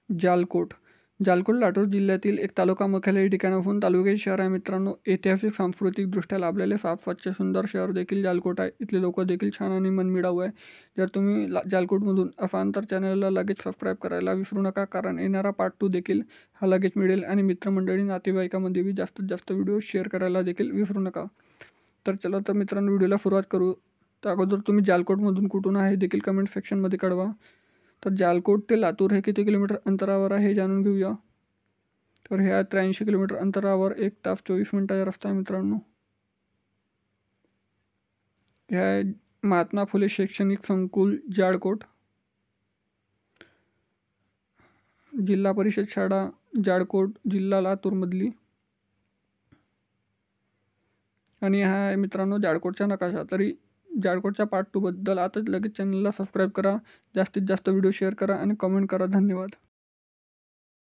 जालकोट. जालकोट लातूर जिल्ह्यातील एक तालुका मुख्यालय ठिकाण असून तालुक्याचे शहर आहे मित्रांनो. ऐतिहासिक सांस्कृतिकदृष्ट्या लाभलेले साफ स्वच्छ सुंदर शहर देखील जालकोट आहे. इथले लोक देखील छान आणि मनमिळाऊ आहे. जर तुम्ही जालकोटमधून असाल तर चॅनलला लगेच सबस्क्राईब करायला विसरू नका, कारण येणारा पार्ट 2 देखील हा लगेच मिळेल. आणि मित्रमंडळी नातेवाईकामध्ये जास्तीत जास्त व्हिडिओ शेअर करायला देखील विसरू नका. तर चला तर मित्रांनो, व्हिडिओला सुरुवात करू. तर अगोदर तुम्ही जालकोटमधून कुठून आहे देखील कमेंट सेक्शनमध्ये कळवा. तर जालकोट ते लातूर हे किती किलोमीटर अंतरावर आहे हे जाणून घेऊया. तर ह्या 83 किलोमीटर अंतरावर 1 तास 24 मिनिटाचा रस्ता आहे मित्रांनो. ह्या महात्मा फुले शैक्षणिक संकुल जाळकोट. जिल्हा परिषद शाळा जाळकोट, जिल्हा लातूरमधली. आणि हा आहे मित्रांनो जाळकोटचा नकाशा. तरी जाळकोटच्या पार्ट 2 बद्दल आताच लगेच चॅनलला सबस्क्राईब करा, जास्तीत जास्त व्हिडिओ शेअर करा आणि कमेंट करा. धन्यवाद.